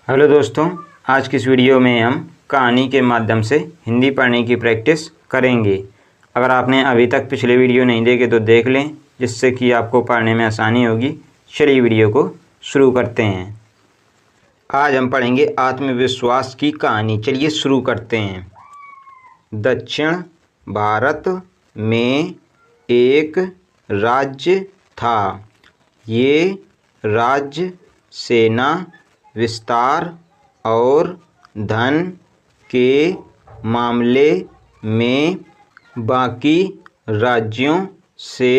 Hello दोस्तों, आज की इस वीडियो में हम कहानी के माध्यम से हिंदी पढ़ने की प्रैक्टिस करेंगे। अगर आपने अभी तक पिछले वीडियो नहीं देखे तो देख लें, जिससे कि आपको पढ़ने में आसानी होगी। चलिए वीडियो को शुरू करते हैं। आज हम पढ़ेंगे आत्मविश्वास की कहानी। चलिए शुरू करते हैं। दक्षिण भारत में एक राज्य था। ये राज्य सेना, विस्तार और धन के मामले में बाकी राज्यों से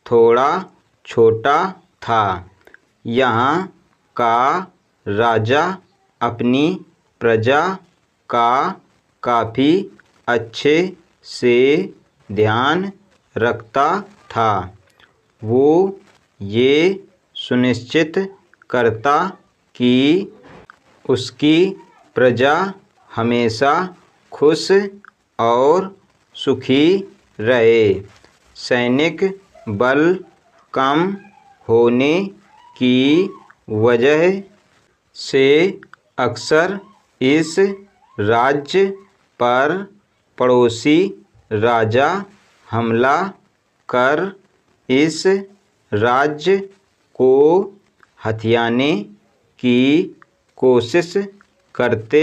थोड़ा छोटा था। यहाँ का राजा अपनी प्रजा का काफ़ी अच्छे से ध्यान रखता था। वो ये सुनिश्चित करता कि उसकी प्रजा हमेशा खुश और सुखी रहे। सैनिक बल कम होने की वजह से अक्सर इस राज्य पर पड़ोसी राजा हमला कर इस राज्य को हथियाने की कोशिश करते,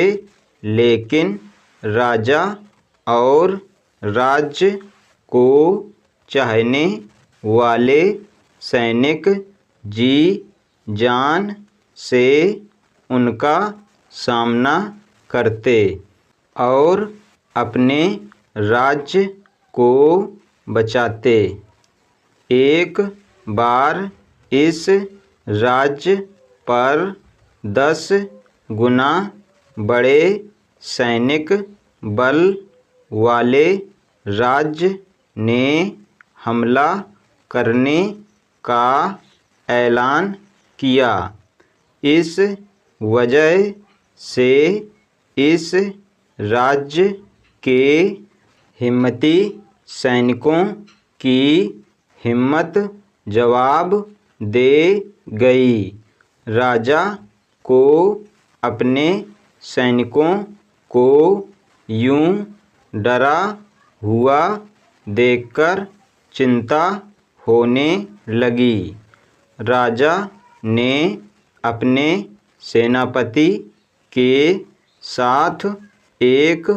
लेकिन राजा और राज्य को चाहने वाले सैनिक जी जान से उनका सामना करते और अपने राज्य को बचाते। एक बार इस राज्य पर 10 गुना बड़े सैनिक बल वाले राज्य ने हमला करने का ऐलान किया। इस वजह से इस राज्य के हिम्मती सैनिकों की हिम्मत जवाब दे गई। राजा को अपने सैनिकों को यूं डरा हुआ देखकर चिंता होने लगी। राजा ने अपने सेनापति के साथ एक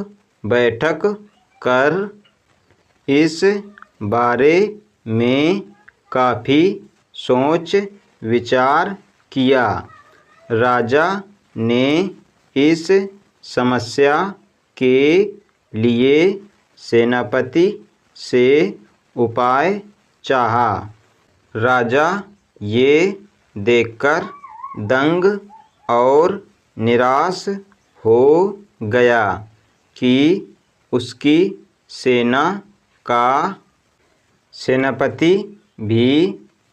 बैठक कर इस बारे में काफ़ी सोच विचार किया। राजा ने इस समस्या के लिए सेनापति से उपाय चाहा। राजा ये देखकर दंग और निराश हो गया कि उसकी सेना का सेनापति भी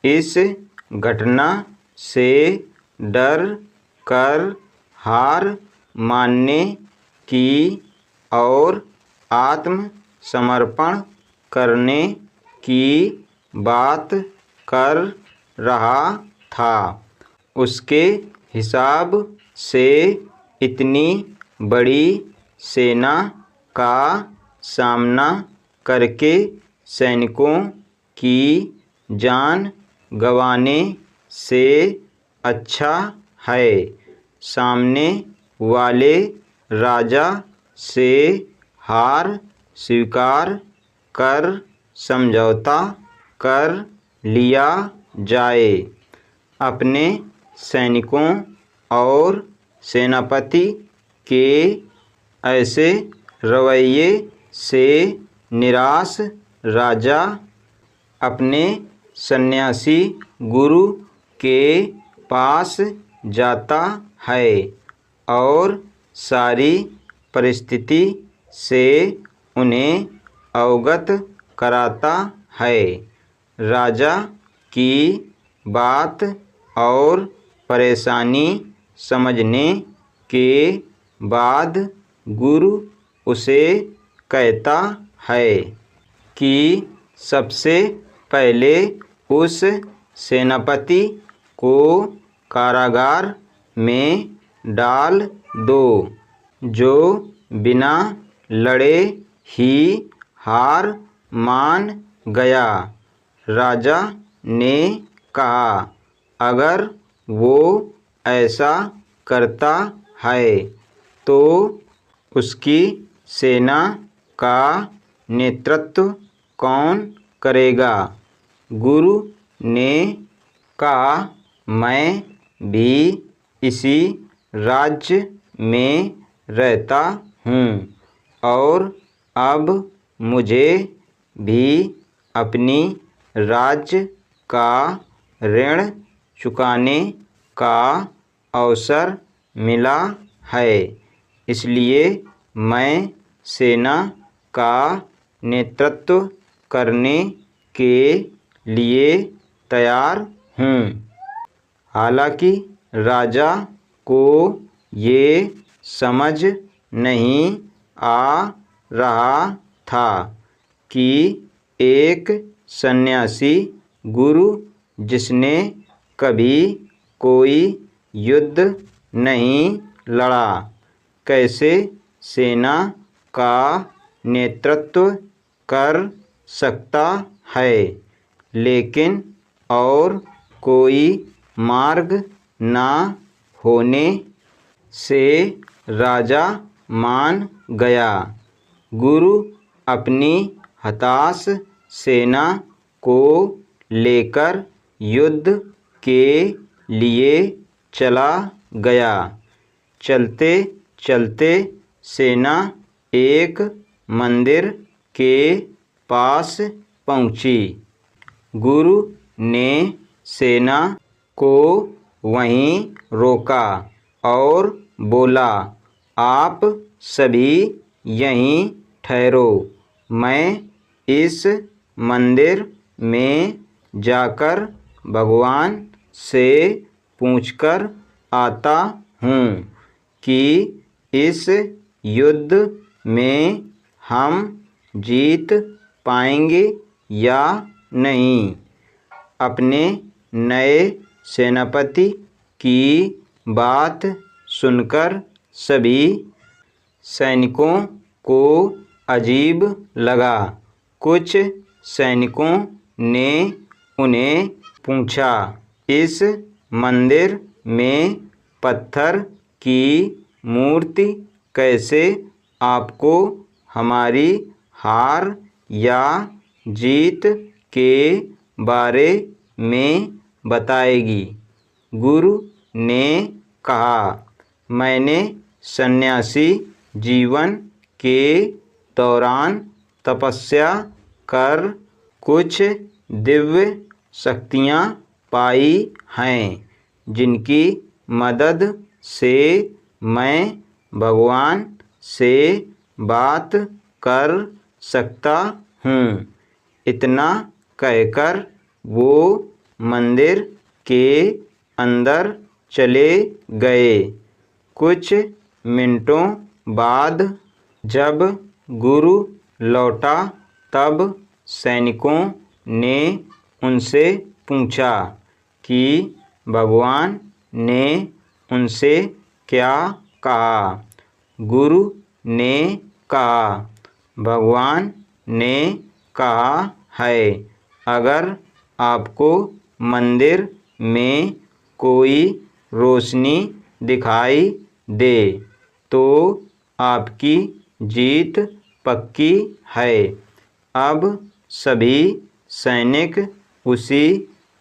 इस घटना से डर कर हार मानने की और आत्मसमर्पण करने की बात कर रहा था। उसके हिसाब से इतनी बड़ी सेना का सामना करके सैनिकों की जान गंवाने से अच्छा है सामने वाले राजा से हार स्वीकार कर समझौता कर लिया जाए। अपने सैनिकों और सेनापति के ऐसे रवैये से निराश राजा अपने सन्यासी गुरु के पास जाता है और सारी परिस्थिति से उन्हें अवगत कराता है। राजा की बात और परेशानी समझने के बाद गुरु उसे कहता है कि सबसे पहले उस सेनापति को कारागार में डाल दो। जो बिना लड़े ही हार मान गया। राजा ने कहा, अगर वो ऐसा करता है तो उसकी सेना का नेतृत्व कौन करेगा। गुरु ने कहा, मैं भी इसी राज्य में रहता हूँ और अब मुझे भी अपनी राज्य का ऋण चुकाने का अवसर मिला है, इसलिए मैं सेना का नेतृत्व करने के लिए तैयार हूँ। हालांकि राजा को ये समझ नहीं आ रहा था कि एक सन्यासी गुरु जिसने कभी कोई युद्ध नहीं लड़ा कैसे सेना का नेतृत्व कर सकता है। लेकिन और कोई मार्ग ना होने से राजा मान गया। गुरु अपनी हताश सेना को लेकर युद्ध के लिए चला गया। चलते चलते सेना एक मंदिर के पास पहुंची। गुरु ने सेना को वहीं रोका और बोला, आप सभी यहीं ठहरो, मैं इस मंदिर में जाकर भगवान से पूछकर आता हूँ कि इस युद्ध में हम जीत पाएंगे या नहीं। अपने नए सेनापति की बात सुनकर सभी सैनिकों को अजीब लगा। कुछ सैनिकों ने उन्हें पूछा, इस मंदिर में पत्थर की मूर्ति कैसे आपको हमारी हार या जीत के बारे में बताएगी। गुरु ने कहा, मैंने सन्यासी जीवन के दौरान तपस्या कर कुछ दिव्य शक्तियाँ पाई हैं, जिनकी मदद से मैं भगवान से बात कर सकता हूँ। इतना कहकर वो मंदिर के अंदर चले गए। कुछ मिनटों बाद जब गुरु लौटा तब सैनिकों ने उनसे पूछा कि भगवान ने उनसे क्या कहा। गुरु ने कहा, भगवान ने कहा है, अगर आपको मंदिर में कोई रोशनी दिखाई दे तो आपकी जीत पक्की है। अब सभी सैनिक उसी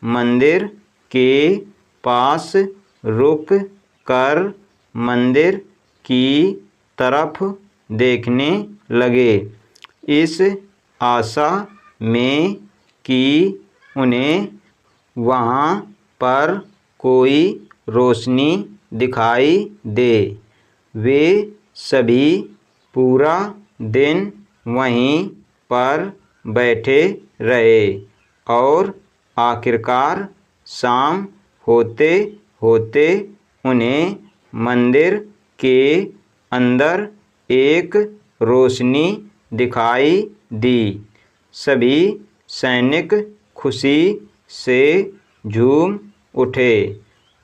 मंदिर के पास रुक कर मंदिर की तरफ देखने लगे, इस आशा में कि उन्हें वहाँ पर कोई रोशनी दिखाई दे। वे सभी पूरा दिन वहीं पर बैठे रहे और आखिरकार शाम होते होते उन्हें मंदिर के अंदर एक रोशनी दिखाई दी। सभी सैनिक खुशी से झूम उठे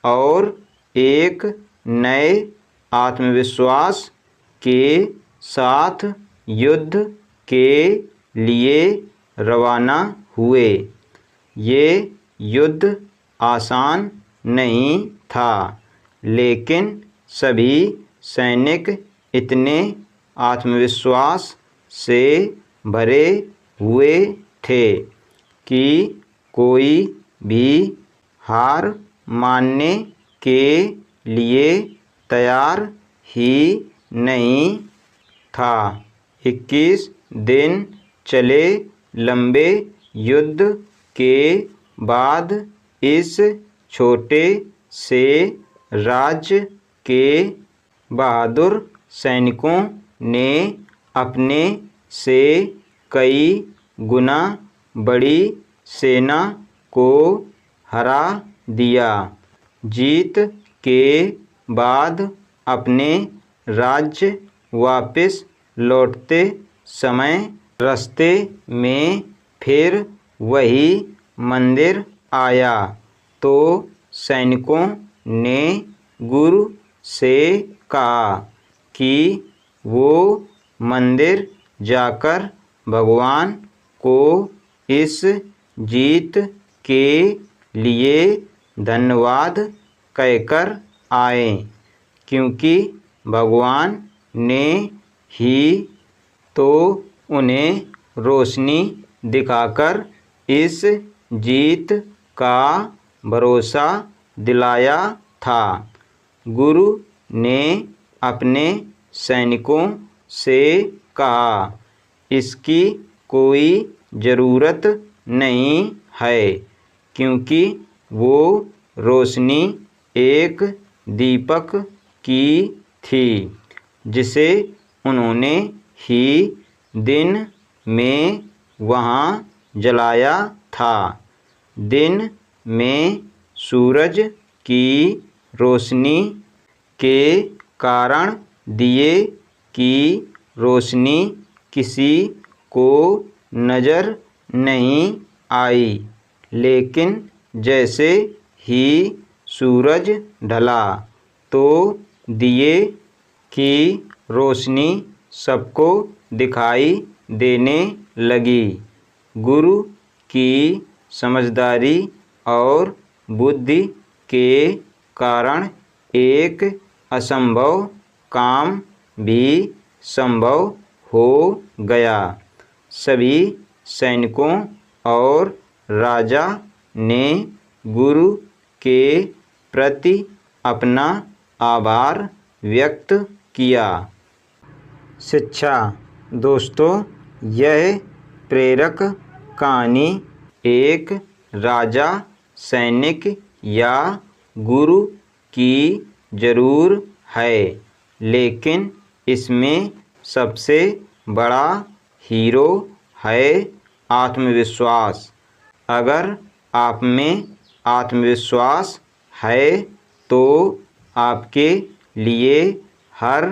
और एक नए आत्मविश्वास के साथ युद्ध के लिए रवाना हुए। ये युद्ध आसान नहीं था, लेकिन सभी सैनिक इतने आत्मविश्वास से भरे हुए थे कि कोई भी हार मानने के लिए तैयार ही नहीं था। 21 दिन चले लंबे युद्ध के बाद इस छोटे से राज्य के बहादुर सैनिकों ने अपने से कई गुना बड़ी सेना को हरा दिया। जीत के बाद अपने राज्य वापस लौटते समय रास्ते में फिर वही मंदिर आया तो सैनिकों ने गुरु से कहा कि वो मंदिर जाकर भगवान को इस जीत के लिए धन्यवाद कहकर आए, क्योंकि भगवान ने ही तो उन्हें रोशनी दिखाकर इस जीत का भरोसा दिलाया था। गुरु ने अपने सैनिकों से कहा, इसकी कोई ज़रूरत नहीं है, क्योंकि वो रोशनी एक दीपक की थी जिसे उन्होंने ही दिन में वहाँ जलाया था। दिन में सूरज की रोशनी के कारण दिए की रोशनी किसी को नज़र नहीं आई, लेकिन जैसे ही सूरज ढला तो दिए की रोशनी सबको दिखाई देने लगी। गुरु की समझदारी और बुद्धि के कारण एक असंभव काम भी संभव हो गया। सभी सैनिकों और राजा ने गुरु के प्रति अपना आभार व्यक्त किया। शिक्षा। दोस्तों, यह प्रेरक कहानी एक राजा, सैनिक या गुरु की जरूर है, लेकिन इसमें सबसे बड़ा हीरो है आत्मविश्वास। अगर आप में आत्मविश्वास है तो आपके लिए हर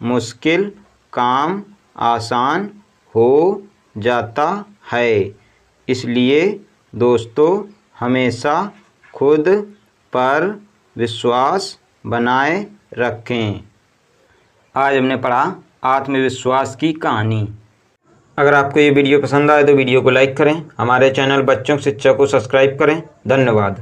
मुश्किल काम आसान हो जाता है। इसलिए दोस्तों, हमेशा खुद पर विश्वास बनाए रखें। आज हमने पढ़ा आत्मविश्वास की कहानी। अगर आपको ये वीडियो पसंद आए तो वीडियो को लाइक करें। हमारे चैनल बच्चों की शिक्षा को सब्सक्राइब करें। धन्यवाद।